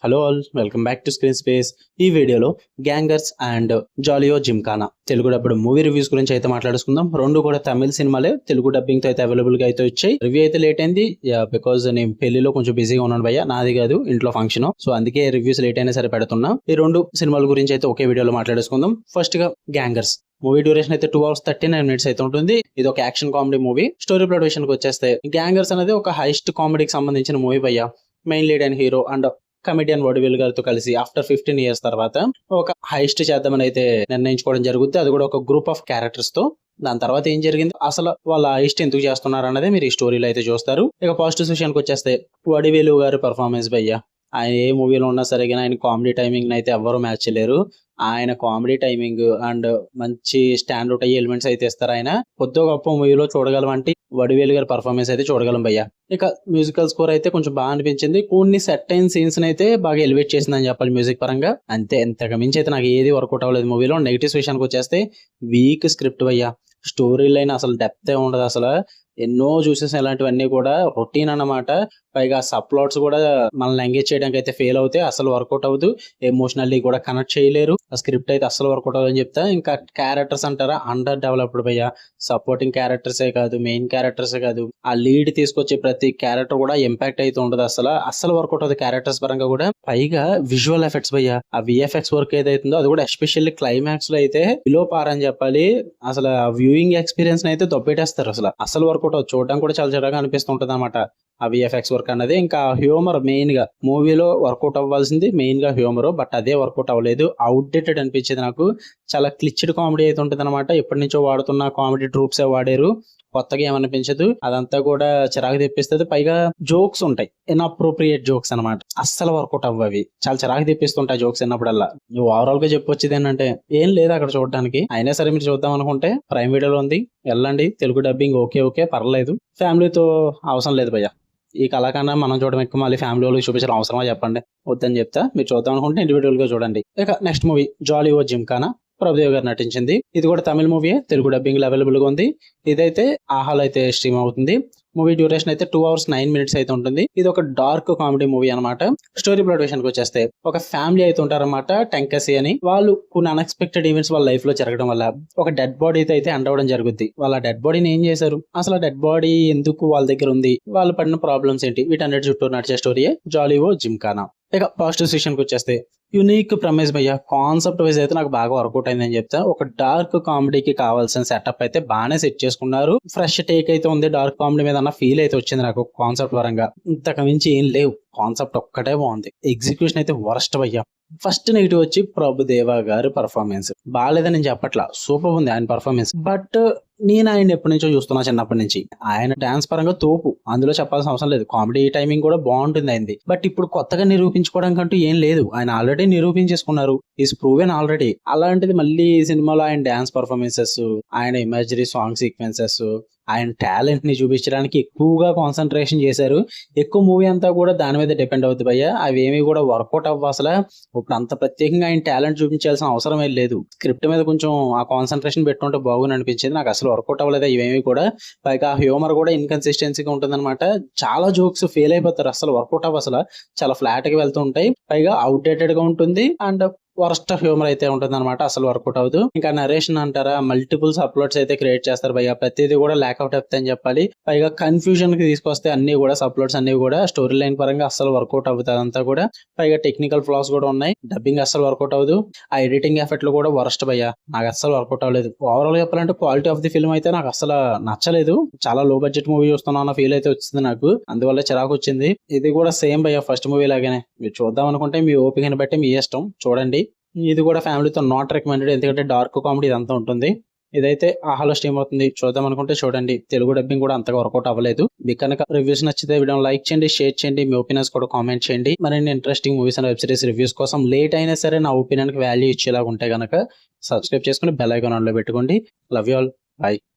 Hello all, welcome back to screen space. ఈ వీడియోలో gangers and jolly o gymkhana Telugu dubbed movie reviews గురించి అయితే మాట్లాడుకుందాం. రెండు కూడా తమిళ సినిమాలే, తెలుగు డబ్బింగ్ తో అయితే అవైలబుల్ గా అయితే వచ్చాయి. రివ్యూ అయితే లేట్ అయింది బికాజ్ నేను పెళ్లిలో కొంచెం బిజీగా ఉన్నాను భయ్య, నాది కాదు ఇంట్లో ఫంక్షన్, సో అందుకే రివ్యూస్ లేట్ అయినా సరే పెడుతున్నా. ఈ రెండు సినిమాల గురించి అయితే ఒకే వీడియోలో మాట్లాడుకుందాం. ఫస్ట్ గా గ్యాంగర్స్ మూవీ డ్యూరేషన్ అయితే 2 hours 39 minutes అయితే ఉంటుంది. ఇది ఒక action comedy movie. Story plot విషయానికి వచ్చేస్తే గ్యాంగర్స్ అనేది ఒక హైస్ట్ కామెడీకి సంబంధించిన మూవీ భయ్య. Main lead and hero and comedian Vadivel గారితో కలిసి ఆఫ్టర్ 15 years తర్వాత ఒక హైస్ట్ చేద్దామని అయితే నిర్ణయించుకోవడం జరుగుతుంది. అది కూడా ఒక గ్రూప్ ఆఫ్ క్యారెక్టర్స్ తో. దాని తర్వాత ఏం జరిగింది, అసలు వాళ్ళ హైస్ట్ ఎందుకు చేస్తున్నారు అన్నదే మీరు ఈ స్టోరీలో అయితే చూస్తారు. ఇక పాజిటివ్ విషయానికి వచ్చేస్తే వడివేలు గారి పర్ఫార్మెన్స్ భయ్య. ఆయన ఏ మూవీలో ఉన్నా సరే కానీ ఆయన కామెడీ టైమింగ్ అయితే ఎవ్వరూ మ్యాచ్ చేయలేరు. ఆయన కామెడీ టైమింగ్ అండ్ మంచి స్టాండర్డ్ అయ్యే ఎలిమెంట్స్ అయితే ఇస్తారు. ఆయన కొద్ది గొప్ప మూవీలో చూడగలం అంటే వడివేలు గారి పర్ఫార్మెన్స్ అయితే చూడగలం భయ్య. ఇక మ్యూజికల్ స్కోర్ అయితే కొంచెం బాగా అనిపించింది. కొన్ని సెట్ అయిన సీన్స్ అయితే బాగా ఎలివేట్ చేసిందని చెప్పాలి మ్యూజిక్ పరంగా. అంతే, ఎంతగా మించి అయితే నాకు ఏది వర్కౌట్ అవ్వలేదు మూవీలో. నెగిటివ్స్ విషయానికి వచ్చేస్తే వీక్ స్క్రిప్ట్ భయ్య. స్టోరీ లైన్ అసలు డెప్త్ ఉండదు. అసలు ఎన్నో చూసేసి ఇలాంటివన్నీ కూడా రొటీన్ అన్నమాట. పైగా సప్లాట్స్ కూడా మనల్ని ఎంగేజ్ చేయడానికి అయితే ఫెయిల్ అవుతాయి, అసలు వర్కౌట్ అవ్వదు. ఎమోషనల్లీ కూడా కనెక్ట్ చేయలేరు. ఆ స్క్రిప్ట్ అయితే అసలు వర్కౌట్ అవ్వదని చెప్తా. ఇంకా క్యారెక్టర్స్ అంటారా, అండర్ డెవలప్డ్ భయ్య. సపోర్టింగ్ క్యారెక్టర్సే కాదు, మెయిన్ క్యారెక్టర్సే కాదు, ఆ లీడ్ తీసుకొచ్చే ప్రతి క్యారెక్టర్ కూడా ఇంపాక్ట్ అయితే ఉండదు. అసలు వర్కౌట్ అవుతుంది క్యారెక్టర్స్ పరంగా కూడా. పైగా విజువల్ ఎఫెక్ట్స్ భయ్య, ఆ విఎఫ్ఎక్స్ వర్క్ ఏదైతుందో అది కూడా ఎస్పెషల్లీ క్లైమాక్స్ లో అయితే బిలో పార్ అని చెప్పాలి. అసలు వ్యూయింగ్ ఎక్స్పీరియన్స్ అయితే దొబ్బెట్టేస్తారు. అసలు వర్కౌట్ అవుతుంది, చూడడానికి కూడా చాలా చిరాగా అనిపిస్తుంటది అనమాట ఆ విఎఫ్ఎక్స్ వర్క్ అన్నది. ఇంకా హ్యూమర్ మెయిన్ గా మూవీలో వర్కౌట్ అవ్వాల్సింది మెయిన్ గా హ్యూమర్, బట్ అదే వర్కౌట్ అవ్వలేదు. అవుట్డేటెడ్ అనిపించేది నాకు. చాలా క్లిచ్డ్ కామెడీ అయితే ఉంటుంది అనమాట. ఎప్పటి నుంచో వాడుతున్న కామెడీ ట్రూప్స్ వాడారు, కొత్తగా ఏమనిపించదు. అదంతా కూడా చిరాకు తెప్పిస్తుంది. పైగా జోక్స్ ఉంటాయి, ఇన్అప్రోప్రియేట్ జోక్స్ అనమాట. అస్సలు వర్కౌట్ అవ్వవి, చాలా చిరాకు తెప్పిస్తుంటాయి జోక్స్ విన్నప్పుడల్లా. ఓవరాల్ గా చెప్పొచ్చేది ఏంటంటే ఏం లేదు అక్కడ చూడడానికి. అయినా సరే మీరు చూద్దాం అనుకుంటే ప్రైమ్ వీడియోలో ఉంది, వెళ్ళండి. తెలుగు డబ్బింగ్ ఓకే పర్లేదు. ఫ్యామిలీతో అవసరం లేదు భయ్య. ఈ కళాకన్నా మనం చూడడం ఎక్కువ, మళ్ళీ ఫ్యామిలీ వాళ్ళకి చూపించడం అవసరమా చెప్పండి? వద్దని చెప్తా. మీరు చూద్దాం అనుకుంటే ఇండివిజువల్ గా చూడండి. ఇక నెక్స్ట్ మూవీ జాలియో జిమ్కానా, ప్రభుదేవ్ గారు నటించింది. ఇది కూడా తమిళ మూవీ, తెలుగు డబ్బింగ్ అవైలబుల్ గా ఉంది. ఇదైతే ఆహాలో అయితే స్ట్రీమ్ అవుతుంది. మూవీ డ్యూరేషన్ అయితే 2 hours 9 minutes అయితే ఉంటుంది. ఇది ఒక డార్క్ కామెడీ మూవీ అనమాట. స్టోరీ ప్లాట్ విషయానికి వచ్చేస్తే ఒక ఫ్యామిలీ అయితే ఉంటారన్నమాట, టెంకసి అని. వాళ్ళు కొన్ని అన్ఎక్స్పెక్టెడ్ ఈవెంట్స్ వాళ్ళ లైఫ్ లో జరగడం వల్ల ఒక డెడ్ బాడీ అయితే ఎండ్ అవ్వడం జరుగుద్ది. వాళ్ళ డెడ్ బాడీని ఏం చేశారు, అసలు ఆ డెడ్ బాడీ ఎందుకు వాళ్ళ దగ్గర ఉంది, వాళ్ళు పడిన ప్రాబ్లమ్స్ ఏంటి, వీటన్నిటి చుట్టూ నడిచే స్టోరీయే జాలియో జిమ్కానా. ఇక పాజిటివ్ విషయానికి వచ్చేస్తే యునిక్ ప్రమేస్ భయ్య. కాన్సెప్ట్ వైజ్ అయితే నాకు బాగా వర్కౌట్ అయిందని చెప్తా. ఒక డార్క్ కామెడీకి కావాల్సిన సెటప్ అయితే బాగానే సెట్ చేసుకున్నారు. ఫ్రెష్ టేక్ అయితే ఉంది డార్క్ కామెడీ మీద అన్న ఫీల్ అయితే వచ్చింది నాకు కాన్సెప్ట్ పరంగా. ఇంతకు మించి ఏం లేవు, కాన్సెప్ట్ ఒక్కటే బాగుంది. ఎగ్జిక్యూషన్ అయితే వరస్ట్ భయ్య. ఫస్ట్ నెగిటివ్ వచ్చి ప్రభుదేవా గారి పర్ఫార్మెన్స్ బాగాలేదని నేను చెప్పట్లా, సూపర్ ఉంది ఆయన పర్ఫార్మెన్స్. బట్ నేను ఆయన ఎప్పటి నుంచో చూస్తున్నా, చిన్నప్పటి నుంచి. ఆయన డాన్స్ పరంగా తోపు, అందులో చెప్పాల్సిన అవసరం లేదు. కామెడీ టైమింగ్ కూడా బాగుంటుంది అయింది. బట్ ఇప్పుడు కొత్తగా నిరూపించుకోవడానికి అంటూ ఏం లేదు. ఆయన ఆల్రెడీ నిరూపించేసుకున్నారు, ఈస్ ప్రూవెన్ ఆల్రెడీ. అలాంటిది మళ్ళీ ఈ సినిమాలో ఆయన డాన్స్ పర్ఫార్మెన్సెస్, ఆయన ఇమాజినరీ సాంగ్ సీక్వెన్సెస్, ఆయన టాలెంట్ ని చూపించడానికి ఎక్కువగా కాన్సన్ట్రేషన్ చేశారు. ఎక్కువ మూవీ అంతా కూడా దాని మీద డిపెండ్ అవుతుంది భయ్య. అవి ఏమి కూడా వర్కౌట్ అవ్వ. అసలు ఇప్పుడు అంత ప్రత్యేకంగా ఆయన టాలెంట్ చూపించాల్సిన అవసరం ఏం లేదు. స్క్రిప్ట్ మీద కొంచెం ఆ కాన్సన్ట్రేషన్ పెట్టుకుంటే బాగుని అనిపించింది నాకు. అసలు వర్కౌట్ అవ్వలేదు ఇవేమి కూడా. పైగా హ్యూమర్ కూడా ఇన్కన్సిస్టెన్సీగా ఉంటుంది అనమాట. చాలా జోక్స్ ఫెయిల్ అయిపోతారు, అసలు వర్కౌట్ అవ్వ. అసలు చాలా ఫ్లాట్ గా వెళ్తూ ఉంటాయి. పైగా అవుట్డేటెడ్ గా ఉంటుంది అండ్ వరస్ట్ హ్యూమర్ అయితే ఉంటుంది అనమాట. అసలు వర్కౌట్ అవ్వదు. ఇంకా నరేషన్ అంటారా, మల్టిపుల్స్ అప్లోడ్స్ అయితే క్రియేట్ చేస్తారు భయ్య. ప్రతిదీ కూడా ల్యాక్ అవుట్ అవుతుంది అని చెప్పాలి. పైగా కన్ఫ్యూజన్ కి తీసుకొస్తే అన్ని కూడా సప్లోడ్స్ అన్ని కూడా స్టోరీ లైన్ పరంగా అసలు వర్కౌట్ అవుతుంది అంతా కూడా. పైగా టెక్నికల్ ఫ్లాస్ కూడా ఉన్నాయి. డబ్బింగ్ అసలు వర్కౌట్ అవ్వదు. ఆ ఎడిటింగ్ ఎఫెక్ట్లు కూడా వరస్ట్ భయ్య. నాకు అసలు వర్కౌట్ అవ్వలేదు. ఓవరాల్ చెప్పాలంటే క్వాలిటీ ఆఫ్ ది ఫిల్మ్ అయితే నాకు అసలు నచ్చలేదు. చాలా లో బడ్జెట్ మూవీ చూస్తున్నా అన్న ఫీల్ అయితే వచ్చింది నాకు. అందువల్ల చిరాకు వచ్చింది. ఇది కూడా సేమ్ భయ్య, ఫస్ట్ మూవీ లాగానే. మీరు చూద్దాం అనుకుంటే మీ ఓపికని బట్టి మీ ఇష్టం, చూడండి. ఇది కూడా ఫ్యామిలీతో నాట్ రికమెండెడ్, ఎందుకంటే డార్క్ కామెడీ ఇదంతా ఉంటుంది. ఇదైతే ఆహాలో స్ట్రీమ్ అవుతుంది, చూద్దాం అనుకుంటే చూడండి. తెలుగు డబ్బింగ్ కూడా అంతగా వర్కౌట్ అవ్వలేదు. మీకు కనుక రివ్యూస్ నచ్చితే వీడియో లైక్ చేయండి, షేర్ చేయండి, మీ ఒపీనియన్స్ కూడా కామెంట్ చేయండి. మరిన్ని interesting movies and web series reviews కోసం లేట్ అయినా సరే నా ఒపీనియన్ కి వాల్యూ ఇచ్చేలాగా ఉంటే కనుక సబ్స్క్రైబ్ చేసుకుని బెల్ ఐకాన్ ఆన్ లో పెట్టుకోండి. Love you all, by.